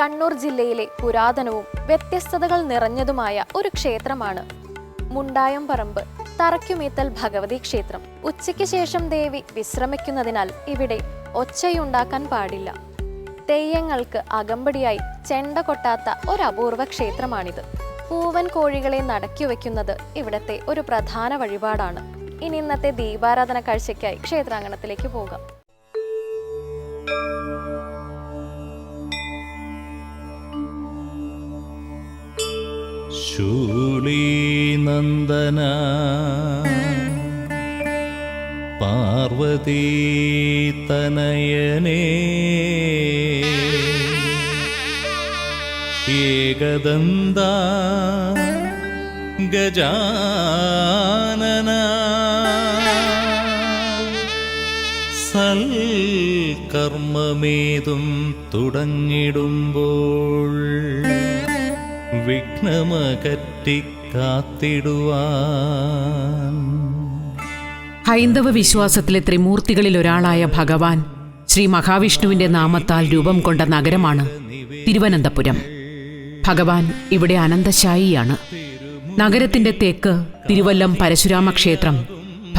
കണ്ണൂർ ജില്ലയിലെ പുരാതനവും വ്യത്യസ്തതകൾ നിറഞ്ഞതുമായ ഒരു ക്ഷേത്രമാണ് മുണ്ടായംപറമ്പ് തറയ്ക്കുമീത്തൽ ഭഗവതി ക്ഷേത്രം. ഉച്ചയ്ക്ക് ശേഷം ദേവി വിശ്രമിക്കുന്നതിനാൽ ഇവിടെ ഒച്ചയുണ്ടാക്കാൻ പാടില്ല. തെയ്യങ്ങൾക്ക് അകമ്പടിയായി ചെണ്ട കൊട്ടാത്ത ഒരു അപൂർവ ക്ഷേത്രമാണിത്. പൂവൻ കോഴികളെ നടക്കി വയ്ക്കുന്നത് ഇവിടത്തെ ഒരു പ്രധാന വഴിപാടാണ്. ഇനി ഇന്നത്തെ ദീപാരാധന കാഴ്ചയ്ക്കായി ക്ഷേത്രാങ്കണത്തിലേക്ക് പോകാം. ശൂലീനന്ദന പാർവതീ തനയനേ ഏകദന്ത ഗജാനന സൽകർമ്മമേതും തുടങ്ങിടുമ്പോൾ വിഘ്നമകറ്റിക്കാത്തിടുവാൻ. ഹൈന്ദവ വിശ്വാസത്തിലെ ത്രിമൂർത്തികളിൽ ഒരാളായ ഭഗവാൻ ശ്രീ മഹാവിഷ്ണുവിന്റെ നാമത്താൽ രൂപം കൊണ്ട നഗരമാണ് തിരുവനന്തപുരം. ഭഗവാൻ ഇവിടെ അനന്തശായിയാണ്. നഗരത്തിന്റെ തെക്ക് തിരുവല്ലം പരശുരാമ ക്ഷേത്രം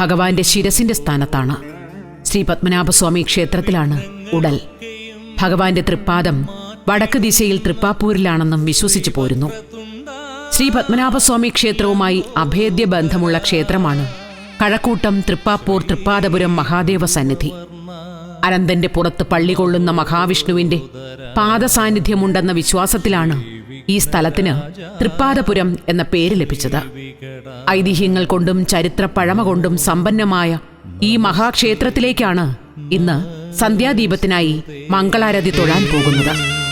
ഭഗവാന്റെ ശിരസിന്റെ സ്ഥാനത്താണ്. ശ്രീ പത്മനാഭസ്വാമി ക്ഷേത്രത്തിലാണ് ഉടൽ. ഭഗവാന്റെ തൃപ്പാദം വടക്ക് ദിശയിൽ തൃപ്പാപ്പൂരിലാണെന്നും വിശ്വസിച്ചു പോരുന്നു. ശ്രീ പത്മനാഭസ്വാമി ക്ഷേത്രവുമായി അഭേദ്യ ബന്ധമുള്ള ക്ഷേത്രമാണ് കഴക്കൂട്ടം തൃപ്പാപ്പൂർ തൃപ്പാദപുരം മഹാദേവ സന്നിധി. അനന്തന്റെ പുറത്ത് പള്ളികൊള്ളുന്ന മഹാവിഷ്ണുവിന്റെ പാദസാന്നിധ്യമുണ്ടെന്ന വിശ്വാസത്തിലാണ് ഈ സ്ഥലത്തിന് തൃപ്പാദപുരം എന്ന പേര് ലഭിച്ചത്. ഐതിഹ്യങ്ങൾ കൊണ്ടും ചരിത്ര പഴമ കൊണ്ടും സമ്പന്നമായ ഈ മഹാക്ഷേത്രത്തിലേക്കാണ് ഇന്ന് സന്ധ്യാദീപത്തിനായി മംഗളാരതി തൊഴാൻ പോകുന്നത്.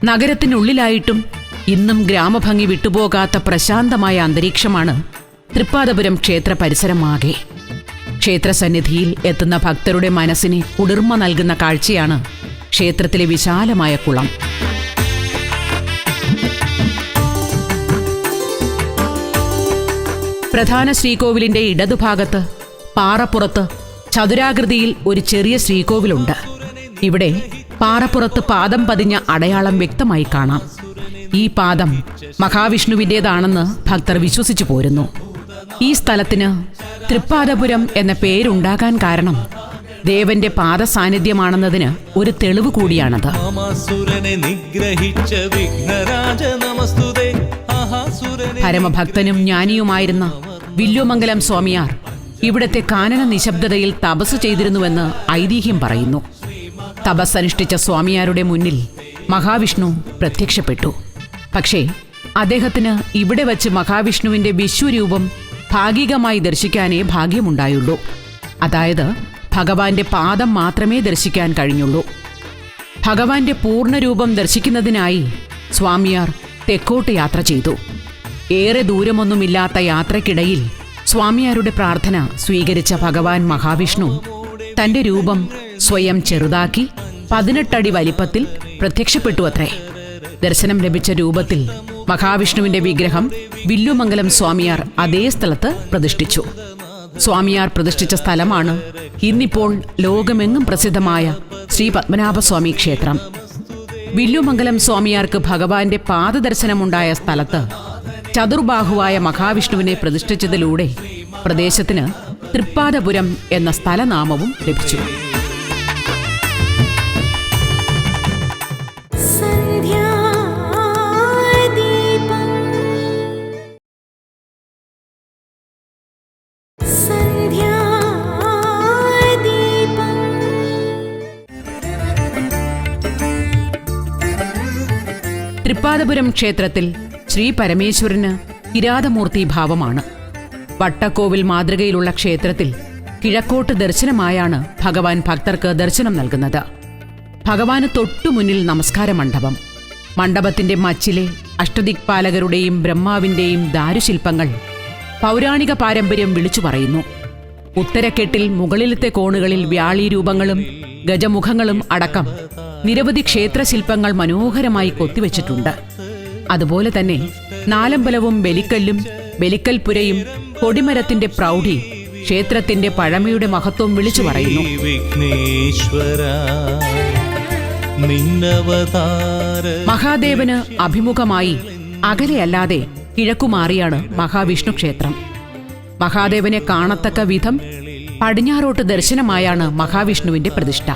നഗരത്തിനുള്ളിലായിട്ടും ഇന്നും ഗ്രാമഭംഗി വിട്ടുപോകാത്ത പ്രശാന്തമായ അന്തരീക്ഷമാണ് തൃപ്പാദപുരം ക്ഷേത്ര പരിസരമാകെ. ക്ഷേത്രസന്നിധിയിൽ എത്തുന്ന ഭക്തരുടെ മനസ്സിന് കുളിർമ നൽകുന്ന കാഴ്ചയാണ് ക്ഷേത്രത്തിലെ വിശാലമായ കുളം. പ്രധാന ശ്രീകോവിലിന്റെ ഇടതുഭാഗത്ത് പാറപ്പുറത്ത് ചതുരാകൃതിയിൽ ഒരു ചെറിയ ശ്രീകോവിലുണ്ട്. ഇവിടെ പാറപ്പുറത്ത് പാദം പതിഞ്ഞ അടയാളം വ്യക്തമായി കാണാം. ഈ പാദം മഹാവിഷ്ണുവിൻ്റെതാണെന്ന് ഭക്തർ വിശ്വസിച്ചു പോരുന്നു. ഈ സ്ഥലത്തിന് തൃപ്പാദപുരം എന്ന പേരുണ്ടാകാൻ കാരണം ദേവന്റെ പാദസാന്നിധ്യമാണെന്നതിന് ഒരു തെളിവ് കൂടിയാണത്. പരമഭക്തനും ജ്ഞാനിയുമായിരുന്ന വില്ലുമംഗലം സ്വാമിയാർ ഇവിടത്തെ കാനന നിശബ്ദതയിൽ തപസ് ചെയ്തിരുന്നുവെന്ന് ഐതിഹ്യം പറയുന്നു. തപസ്സനുഷ്ഠിച്ച സ്വാമിയാരുടെ മുന്നിൽ മഹാവിഷ്ണു പ്രത്യക്ഷപ്പെട്ടു. പക്ഷേ അദ്ദേഹത്തിന് ഇവിടെ വച്ച് മഹാവിഷ്ണുവിന്റെ വിശ്വരൂപം ഭാഗികമായി ദർശിക്കാനേ ഭാഗ്യമുണ്ടായുള്ളൂ. അതായത് ഭഗവാന്റെ പാദം മാത്രമേ ദർശിക്കാൻ കഴിഞ്ഞുള്ളൂ. ഭഗവാന്റെ പൂർണ്ണരൂപം ദർശിക്കുന്നതിനായി സ്വാമിയാർ തെക്കോട്ട് യാത്ര ചെയ്തു. ഏറെ ദൂരമൊന്നുമില്ലാത്ത യാത്രക്കിടയിൽ സ്വാമിയാരുടെ പ്രാർത്ഥന സ്വീകരിച്ച ഭഗവാൻ മഹാവിഷ്ണു തന്റെ രൂപം സ്വയം ചെറുതാക്കി 18 അടി വലിപ്പത്തിൽ പ്രത്യക്ഷപ്പെട്ടു അത്രേ. ദർശനം ലഭിച്ച രൂപത്തിൽ മഹാവിഷ്ണുവിന്റെ വിഗ്രഹം വില്ലുമംഗലം സ്വാമിയാർ അതേ സ്ഥലത്ത് പ്രതിഷ്ഠിച്ചു. സ്വാമിയാർ പ്രതിഷ്ഠിച്ച സ്ഥലമാണ് ഇന്നിപ്പോൾ ലോകമെങ്ങും പ്രസിദ്ധമായ ശ്രീ പത്മനാഭസ്വാമി ക്ഷേത്രം. വില്ലുമംഗലം സ്വാമിയാർക്ക് ഭഗവാന്റെ പാദദർശനമുണ്ടായ സ്ഥലത്ത് ചതുർബാഹുവായ മഹാവിഷ്ണുവിനെ പ്രതിഷ്ഠിച്ചതിലൂടെ പ്രദേശത്തിന് തൃപ്പാദപുരം എന്ന സ്ഥലനാമവും ലഭിച്ചു. തൃപ്പാദപുരം ക്ഷേത്രത്തിൽ ശ്രീ പരമേശ്വരന് കിരാതമൂർത്തി ഭാവമാണ്. വട്ടക്കോവിൽ മാതൃകയിലുള്ള ക്ഷേത്രത്തിൽ കിഴക്കോട്ട് ദർശനമായാണ് ഭഗവാൻ ഭക്തർക്ക് ദർശനം നൽകുന്നത്. ഭഗവാന് തൊട്ടുമുന്നിൽ നമസ്കാര മണ്ഡപം. മണ്ഡപത്തിന്റെ മച്ചിലെ അഷ്ടദിക്പാലകരുടെയും ബ്രഹ്മാവിന്റെയും ദാരുശില്പങ്ങൾ പൗരാണിക പാരമ്പര്യം വിളിച്ചു പറയുന്നു. ഉത്തരക്കെട്ടിൽ മുകളിലത്തെ കോണുകളിൽ വ്യാളി രൂപങ്ങളും ഗജമുഖങ്ങളും അടക്കം നിരവധി ക്ഷേത്രശില്പങ്ങൾ മനോഹരമായി കൊത്തിവെച്ചിട്ടുണ്ട്. അതുപോലെ തന്നെ നാലമ്പലവും ബലിക്കല്ലും ബലിക്കൽപുരയും കൊടിമരത്തിന്റെ പ്രൗഢി ക്ഷേത്രത്തിന്റെ പഴമയുടെ മഹത്വം വിളിച്ചു പറയുന്നു. വിഘ്നേശ്വര നിന്നവതാര മഹാദേവന് അഭിമുഖമായി അകലെയല്ലാതെ കിഴക്കുമാറിയാണ് മഹാവിഷ്ണു ക്ഷേത്രം. മഹാദേവനെ കാണത്തക്ക വിധം പടിഞ്ഞാറോട്ട് ദർശനമായാണ് മഹാവിഷ്ണുവിന്റെ പ്രതിഷ്ഠ.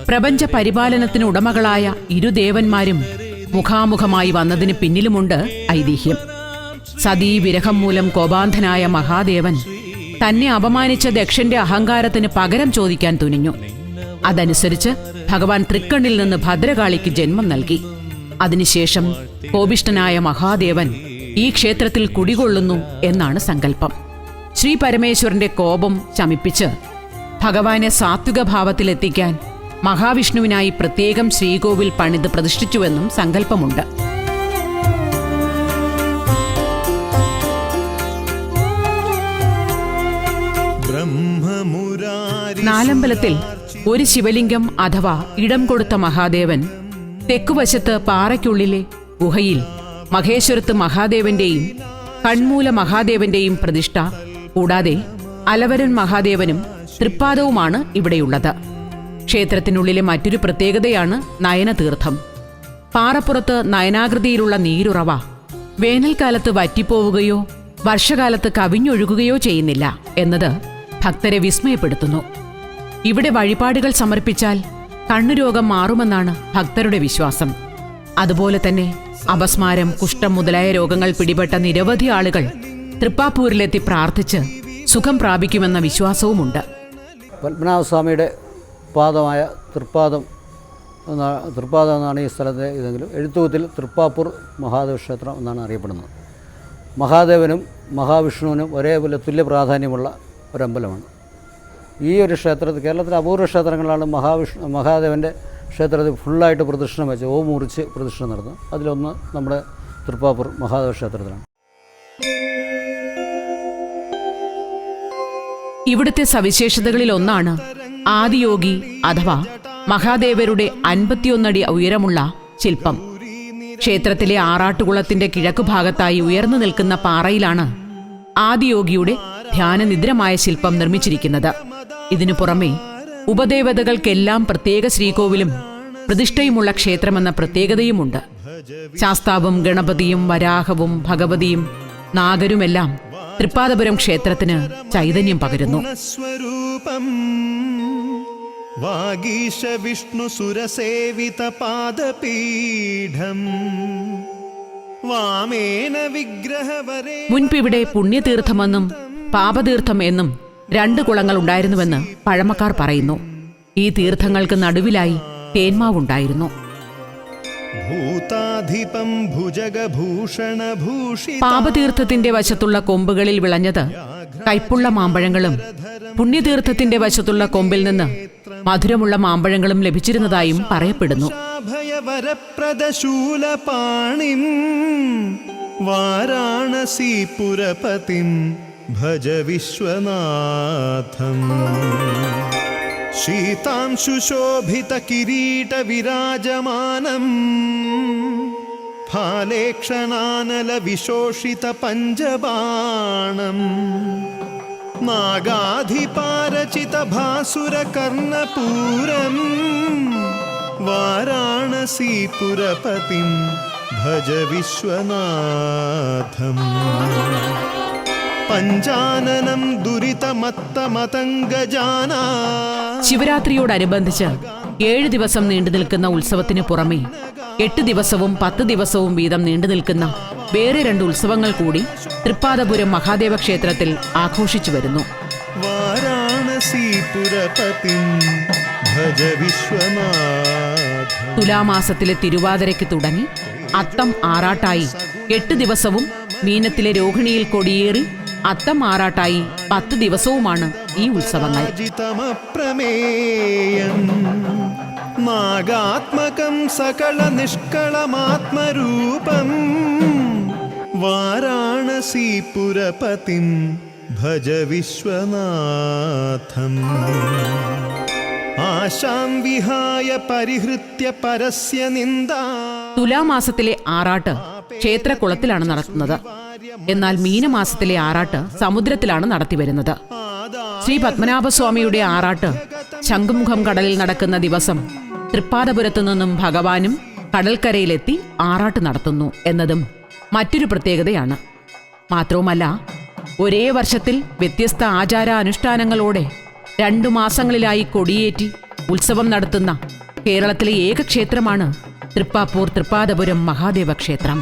പ്രപഞ്ച പരിപാലനത്തിന് ഉടമകളായ ഇരുദേവന്മാരും മുഖാമുഖമായി വന്നതിന് പിന്നിലുമുണ്ട് ഐതിഹ്യം. സതീ വിരഹം മൂലം കോപാന്ധനായ മഹാദേവൻ തന്നെ അപമാനിച്ച ദക്ഷന്റെ അഹങ്കാരത്തിന് പകരം ചോദിക്കാൻ തുനിഞ്ഞു. അതനുസരിച്ച് ഭഗവാൻ തൃക്കണ്ണിൽ നിന്ന് ഭദ്രകാളിക്ക് ജന്മം നൽകി. അതിനുശേഷം കോപിഷ്ഠനായ മഹാദേവൻ ഈ ക്ഷേത്രത്തിൽ കുടികൊള്ളുന്നു എന്നാണ് സങ്കല്പം. ശ്രീ പരമേശ്വരന്റെ കോപം ശമിപ്പിച്ച് ഭഗവാനെ സാത്വിക ഭാവത്തിലെത്തിക്കാൻ മഹാവിഷ്ണുവിനായി പ്രത്യേകം ശ്രീകോവിൽ പണിത് പ്രതിഷ്ഠിച്ചുവെന്നും സങ്കല്പമുണ്ട്. നാലമ്പലത്തിൽ ഒരു ശിവലിംഗം അഥവാ ഇടം കൊടുത്ത മഹാദേവൻ തെക്കുവശത്ത് പാറയ്ക്കുള്ളിലെ ഗുഹയിൽ മഹേശ്വരത്ത് മഹാദേവന്റെയും കൺമൂല മഹാദേവന്റെയും പ്രതിഷ്ഠ, കൂടാതെ അലവരൻ മഹാദേവനും തൃപ്പാദവുമാണ് ഇവിടെയുള്ളത്. ക്ഷേത്രത്തിനുള്ളിലെ മറ്റൊരു പ്രത്യേകതയാണ് നയനതീർത്ഥം. പാറപ്പുറത്ത് നയനാകൃതിയിലുള്ള നീരുറവ വേനൽക്കാലത്ത് വറ്റിപ്പോവുകയോ വർഷകാലത്ത് കവിഞ്ഞൊഴുകുകയോ ചെയ്യുന്നില്ല എന്നത് ഭക്തരെ വിസ്മയപ്പെടുത്തുന്നു. ഇവിടെ വഴിപാടുകൾ സമർപ്പിച്ചാൽ കണ്ണുരോഗം മാറുമെന്നാണ് ഭക്തരുടെ വിശ്വാസം. അതുപോലെ തന്നെ അപസ്മാരം, കുഷ്ഠം മുതലായ രോഗങ്ങൾ പിടിപെട്ട നിരവധി ആളുകൾ തൃപ്പാപ്പൂരിലെത്തി പ്രാർത്ഥിച്ച് സുഖം പ്രാപിക്കുമെന്ന വിശ്വാസവുമുണ്ട്. പത്മനാഭസ്വാമിയുടെ പാദമായ തൃപ്പാദം എന്നാണ് ഈ സ്ഥലത്തെ ഇതെങ്കിലും എഴുത്തുകുത്തിൽ തൃപ്പാപ്പൂർ മഹാദേവ ക്ഷേത്രം എന്നാണ് അറിയപ്പെടുന്നത്. മഹാദേവനും മഹാവിഷ്ണുവിനും ഒരേപോലെ തുല്യ പ്രാധാന്യമുള്ള ഒരമ്പലമാണ്. ഈ ഒരു ക്ഷേത്രത്തിൽ കേരളത്തിലെ അപൂർവ ക്ഷേത്രങ്ങളാണ് മഹാദേവൻ്റെ ക്ഷേത്രത്തിൽ ഫുള്ളായിട്ട് പ്രദക്ഷിണം വെച്ച് മുറിച്ച് പ്രദക്ഷിണം നടത്തും. അതിലൊന്ന് നമ്മുടെ തൃപ്പാപ്പൂർ മഹാദേവ ക്ഷേത്രത്തിലാണ്. ഇവിടുത്തെ സവിശേഷതകളിൽ ഒന്നാണ് ആദിയോഗി അഥവാ മഹാദേവരുടെ 51 അടി ഉയരമുള്ള ശില്പം. ക്ഷേത്രത്തിലെ ആറാട്ടുകുളത്തിന്റെ കിഴക്കുഭാഗത്തായി ഉയർന്നു നിൽക്കുന്ന പാറയിലാണ് ആദിയോഗിയുടെ ധ്യാനനിദ്രമായ ശില്പം നിർമ്മിച്ചിരിക്കുന്നത്. ഇതിനു പുറമെ ഉപദേവതകൾക്കെല്ലാം പ്രത്യേക ശ്രീകോവിലും പ്രതിഷ്ഠയുമുള്ള ക്ഷേത്രമെന്ന പ്രത്യേകതയുമുണ്ട്. ശാസ്താവും ഗണപതിയും വരാഹവും ഭഗവതിയും നാഗരുമെല്ലാം തൃപ്പാദപുരം ക്ഷേത്രത്തിന് ചൈതന്യം പകരുന്നു. വാഗീശ വിഷ്ണു സുരസേവിത പാദപീഠം വാമേന വിഗ്രഹവരേ. മുൻപിവിടെ പുണ്യതീർത്ഥമെന്നും പാപതീർത്ഥം എന്നും 2 കുളങ്ങൾ ഉണ്ടായിരുന്നുവെന്ന് പഴമക്കാർ പറയുന്നു. ഈ തീർത്ഥങ്ങൾക്ക് നടുവിലായി തേന്മാവുണ്ടായിരുന്നു. പാപതീർത്ഥത്തിന്റെ വശത്തുള്ള കൊമ്പുകളിൽ വിളഞ്ഞത് കൈപ്പുള്ള മാമ്പഴങ്ങളും പുണ്യതീർത്ഥത്തിന്റെ വശത്തുള്ള കൊമ്പിൽ നിന്ന് മധുരമുള്ള മാമ്പഴങ്ങളും ലഭിച്ചിരുന്നതായും പറയപ്പെടുന്നു. വാരാണസീപുരപതിം ഭജ വിശ്വനാഥം ശീതാംശുശോഭിത കിരീട വിരാജമാനം ഫാലേക്ഷണാനല വിശോഷിത പഞ്ചബാണം നാഗാധിപാരചിത ഭാസുര കർണപൂരം വാരാണസീപുരപതിം ഭജ വിശ്വനാഥം പഞ്ചാനനം ദുരിതമത്തമതംഗജാനാ. ശിവരാത്രിയോടനുബന്ധിച്ച് 7 ദിവസം നീണ്ടുനിൽക്കുന്ന ഉത്സവത്തിന് പുറമെ 8 ദിവസവും 10 ദിവസവും വീതം നീണ്ടുനിൽക്കുന്ന വേറെ 2 ഉത്സവങ്ങൾ കൂടി തൃപ്പാദപുരം മഹാദേവ ക്ഷേത്രത്തിൽ ആഘോഷിച്ചു വരുന്നു. തുലാമാസത്തിലെ തിരുവാതിരയ്ക്ക് തുടങ്ങി അത്തം ആറാട്ടായി 8 ദിവസവും മീനത്തിലെ രോഹിണിയിൽ കൊടിയേറി അത്തം ആറാട്ടായി 10 ദിവസവുമാണ് ഈ ഉത്സവങ്ങൾ. നാഗാത്മകം സകല നിഷ്കളമാത്മരൂപം വാരാണസീപുരപതിം ഭജ വിശ്വനാഥം ആശാം വിഹായ പരിഹൃത്യ പരസ്യ നിന്ദ. തുലാമാസത്തിലെ ആറാട്ട് ക്ഷേത്രകുളത്തിലാണ് നടത്തുന്നത്. എന്നാൽ മീനമാസത്തിലെ ആറാട്ട് സമുദ്രത്തിലാണ് നടത്തിവരുന്നത്. ശ്രീ പത്മനാഭസ്വാമിയുടെ ആറാട്ട് ശംഖുമുഖം കടലിൽ നടക്കുന്ന ദിവസം തൃപ്പാദപുരത്തു നിന്നും ഭഗവാനും കടൽക്കരയിലെത്തി ആറാട്ട് നടത്തുന്നു എന്നതും മറ്റൊരു പ്രത്യേകതയാണ്. മാത്രവുമല്ല, ഒരേ വർഷത്തിൽ വ്യത്യസ്ത ആചാരാനുഷ്ഠാനങ്ങളോടെ 2 മാസങ്ങളിലായി കൊടിയേറ്റി ഉത്സവം നടത്തുന്ന കേരളത്തിലെ ഏക ക്ഷേത്രമാണ് തൃപ്പാപ്പൂർ തൃപ്പാദപുരം മഹാദേവ ക്ഷേത്രം.